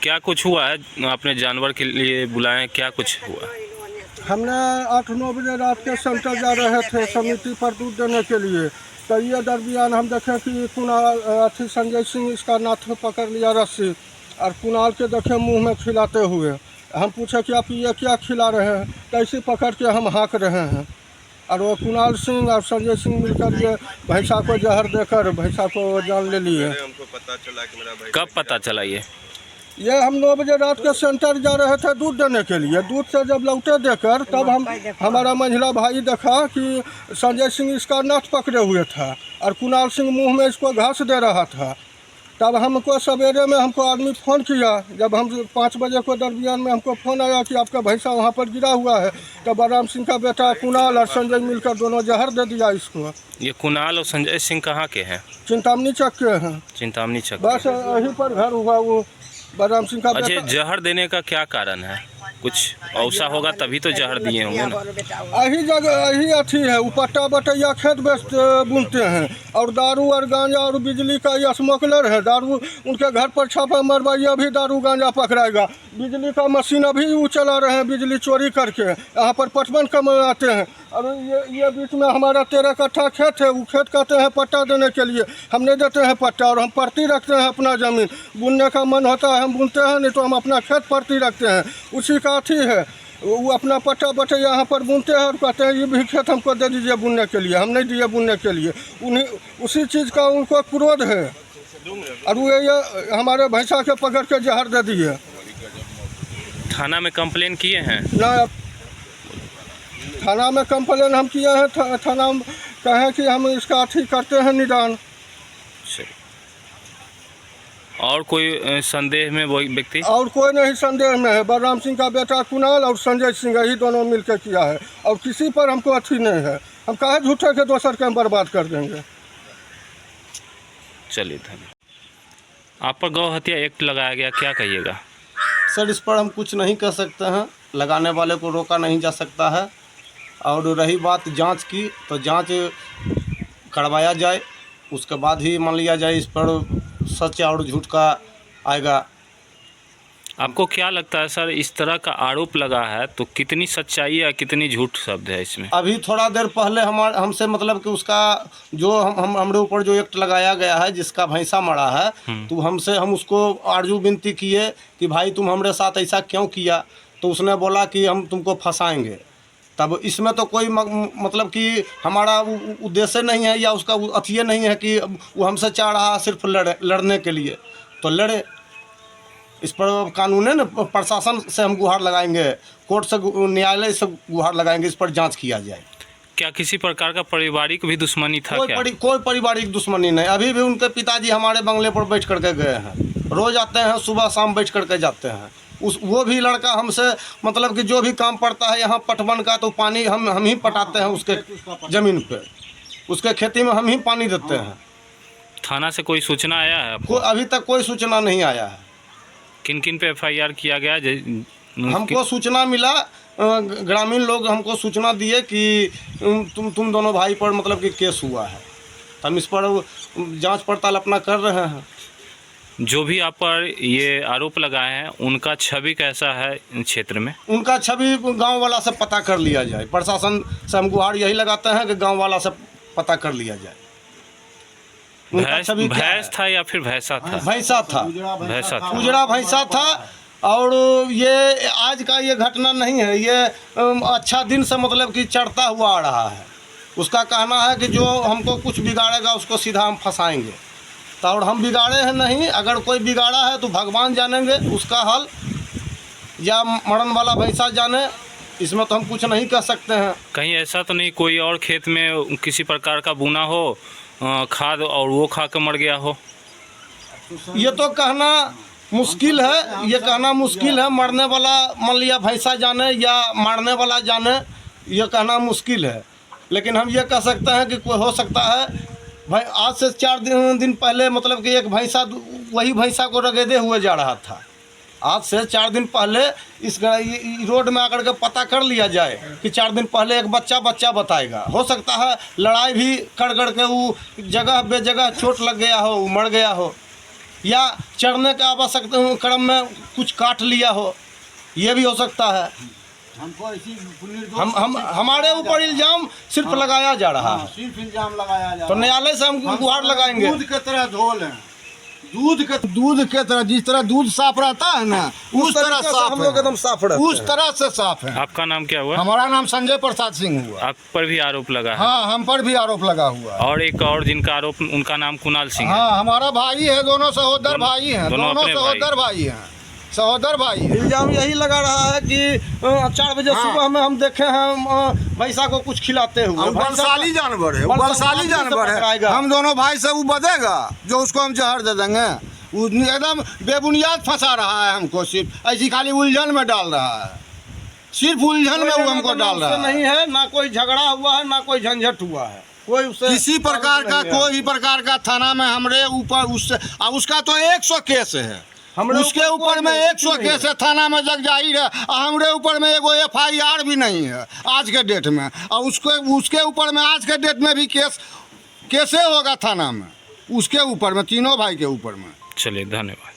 क्या कुछ हुआ है? आपने जानवर के लिए बुलाए, क्या कुछ हुआ? हमने 8-9 बजे रात के सेंटर जा रहे थे समिति पर दूध देने के लिए, तो ये दरमियान हम देखें कि कुणाल संजय सिंह इसका नाथ पकड़ लिया रस्सी और कुणाल के देखे मुंह में खिलाते हुए। हम पूछे कि आप ये क्या खिला रहे हैं, कैसे पकड़ के हम हाँक रहे हैं। और वो कुणाल सिंह और संजय सिंह मिलकर ये भैंसा को जहर देकर भैंसा को जान ले लिए। हमको पता चला कि मेरा भाई कब पता चला ये हम 9 बजे रात के सेंटर जा रहे थे दूध देने के लिए। दूध से जब लौटे देकर तब हमारा मंझला भाई देखा कि संजय सिंह इसका नथ पकड़े हुए था और कुणाल सिंह मुंह में इसको घास दे रहा था। तब हमको सवेरे में हमको आदमी फ़ोन किया, जब हम 5 बजे को दरमियान में हमको फ़ोन आया कि आपका भैंसा वहाँ पर गिरा हुआ है। तब बलराम सिंह का बेटा कुणाल और संजय मिलकर दोनों जहर दे दिया इसको। ये कुणाल और संजय सिंह कहाँ के हैं? चिंतामनी चक के हैं। चिंतामनी चक। बस यहीं पर घर हुआ वो बलराम सिंह का अच्छा, बेटा। जहर देने का क्या कारण है? कुछ औसा होगा तभी तो जहर दिए होंगे ना। यही जगह यही अथी है, वो पट्टा बटैया खेत बेच बुनते हैं और दारू और गांजा और बिजली का ये स्मगलर है। दारू उनके घर पर छापा मरवाइए, अभी दारू गांजा पकड़ाएगा। बिजली का मशीन अभी वो चला रहे हैं, बिजली चोरी करके यहाँ पर पटवन कमाते हैं। और ये बीच में हमारा 13 कट्ठा खेत है, वो खेत कहते हैं पट्टा देने के लिए, हम नहीं देते हैं पट्टा। और हम परती रखते हैं अपना ज़मीन, बुनने का मन होता है हम बुनते हैं, नहीं तो हम अपना खेत परती रखते हैं। उसी का अथी है, वो अपना पट्टा बटे यहाँ पर बुनते हैं और कहते हैं ये भी खेत हमको दे दीजिए बुनने के लिए। हम नहीं दिए बुनने के लिए, उन्हीं उसी चीज़ का उनको क्रोध है। और वो ये हमारे भैंसा के पकड़ के जहर दे दिए। थाना में कंप्लेन किए हैं? ना, थाना में कंप्लेन हम किए हैं। थाना में कहें कि हम इसका अथी करते हैं निदान। और कोई संदेह में वही व्यक्ति? और कोई नहीं संदेह में है। बलराम सिंह का बेटा कुणाल और संजय सिंह यही दोनों मिलकर किया है और किसी पर हमको अथी नहीं है। हम कहे झूठे के दोसर के हम बर्बाद कर देंगे। चलिए धन्यवाद। आप पर गौ हत्या एक्ट लगाया गया, क्या कहिएगा? सर, इस पर हम कुछ नहीं कह सकते हैं। लगाने वाले को रोका नहीं जा सकता है। और रही बात जांच की, तो जांच करवाया जाए, उसके बाद ही मान लिया जाए इस पर सच और झूठ का आएगा। आपको क्या लगता है सर, इस तरह का आरोप लगा है तो कितनी सच्चाई या कितनी झूठ शब्द है इसमें? अभी थोड़ा देर पहले हमसे मतलब कि उसका जो हमारे ऊपर जो एक्ट लगाया गया है, जिसका भैंसा मरा है, तो हम उसको आरजू विनती किए कि भाई तुम हमारे साथ ऐसा क्यों किया। तो उसने बोला कि हम तुमको फंसाएंगे। तब इसमें तो कोई मतलब कि हमारा उद्देश्य नहीं है या उसका अथिये नहीं है कि वो हमसे चाह रहा है सिर्फ लड़ने के लिए, तो लड़े। इस पर कानून है ना, प्रशासन से हम गुहार लगाएंगे, कोर्ट से, न्यायालय से गुहार लगाएंगे, इस पर जांच किया जाए। क्या किसी प्रकार का पारिवारिक भी दुश्मनी था? कोई पारिवारिक दुश्मनी नहीं। अभी भी उनके पिताजी हमारे बंगले पर बैठ करके गए हैं, रोज़ आते हैं, सुबह शाम बैठ करके जाते हैं। वो भी लड़का हमसे मतलब कि जो भी काम पड़ता है यहाँ पटवन का, तो पानी हम ही पटाते हैं उसके ज़मीन पे, उसके खेती में हम ही पानी देते हैं। थाना से कोई सूचना आया है आपको? अभी तक कोई सूचना नहीं आया है। किन किन पे FIR किया गया? हमको सूचना मिला, ग्रामीण लोग हमको सूचना दिए कि तुम दोनों भाई पर मतलब कि केस हुआ है। हम इस पर जांच पड़ताल अपना कर रहे हैं। जो भी आप पर ये आरोप लगाए हैं, उनका छवि कैसा है क्षेत्र में? उनका छवि गांव वाला से पता कर लिया जाए। प्रशासन से हम गुहार यही लगाते हैं कि गांव वाला से पता कर लिया जाए। भैंस था या फिर भैंसा था? भैंसा था। भैंसा था, उजड़ा भैंसा था। और ये आज का ये घटना नहीं है, ये अच्छा दिन से मतलब कि चढ़ता हुआ आ रहा है। उसका कहना है कि जो हमको कुछ बिगाड़ेगा उसको सीधा हम फंसाएंगे। तो और हम बिगाड़े हैं नहीं, अगर कोई बिगाड़ा है तो भगवान जानेंगे उसका हल, या मरण वाला भैंसा जाने। इसमें तो हम कुछ नहीं कह सकते हैं। कहीं ऐसा तो नहीं कोई और खेत में किसी प्रकार का बुना हो खाद और वो खा कर मर गया हो? ये तो कहना मुश्किल है, ये कहना मुश्किल है। मरने वाला मान लिया भैंसा जाने या मारने वाला जाने, ये कहना मुश्किल है। लेकिन हम ये कह सकते हैं कि कोई हो सकता है भाई, आज से 4 दिन पहले मतलब कि एक भैंसा वही भैंसा को रगेदे हुए जा रहा था। आज से 4 दिन पहले इस रोड में आकर के पता कर लिया जाए कि 4 दिन पहले एक बच्चा बताएगा। हो सकता है लड़ाई भी कर के वो जगह बेजगह चोट लग गया हो, मर गया हो। या चढ़ने के आवश्यकता क्रम में कुछ काट लिया हो, ये भी हो सकता है। हमको ऐसी हम हमारे ऊपर इल्जाम सिर्फ लगाया जा रहा है, सिर्फ इल्जाम लगाया जा तो न्यायालय से हम गुहार लगाएंगे। दूध के तरह धोल है, दूध के तरह, जिस तरह दूध साफ रहता है ना उस तरह तरीके से साफ हम लोग एकदम साफ रहते उस हैं। तरह से साफ है। आपका नाम क्या हुआ? हमारा नाम संजय प्रसाद सिंह हुआ। आप पर भी आरोप लगा है। हाँ, हम पर भी आरोप लगा हुआ है। और एक और जिनका आरोप, उनका नाम कुणाल सिंह है। हाँ, हमारा भाई है, दोनों सहोदर भाई हैं, दोनों दोनों अपने सहोदर भाई हैं, सहोदर भाई हैं। इल्जाम यही लगा रहा है कि 4 बजे हाँ। सुबह में हम देखे हैं भैंसा को कुछ खिलाते हुए। वो बलशाली जानवर है, वो बलशाली बलशाली जानवर है। पकड़ाएगा। हम दोनों भाई से वो बधेगा जो उसको हम जहर दे देंगे। वो एकदम बेबुनियाद फंसा रहा है हमको, सिर्फ ऐसी खाली उलझन में डाल रहा है, सिर्फ उलझन में वो हमको डाल रहा है। नहीं है, ना कोई झगड़ा हुआ है, ना कोई झंझट हुआ है, कोई उससे किसी प्रकार का कोई भी प्रकार का थाना में हमरे ऊपर उससे उसका तो 100 केस है, उसके ऊपर में 100 केस है, थाना में जग जाहिर है। हमरे ऊपर में एगो FIR भी नहीं है आज के डेट में, और उसके ऊपर में आज के डेट में भी कैसे होगा थाना में, उसके ऊपर में, तीनों भाई के ऊपर में। चलिए, धन्यवाद।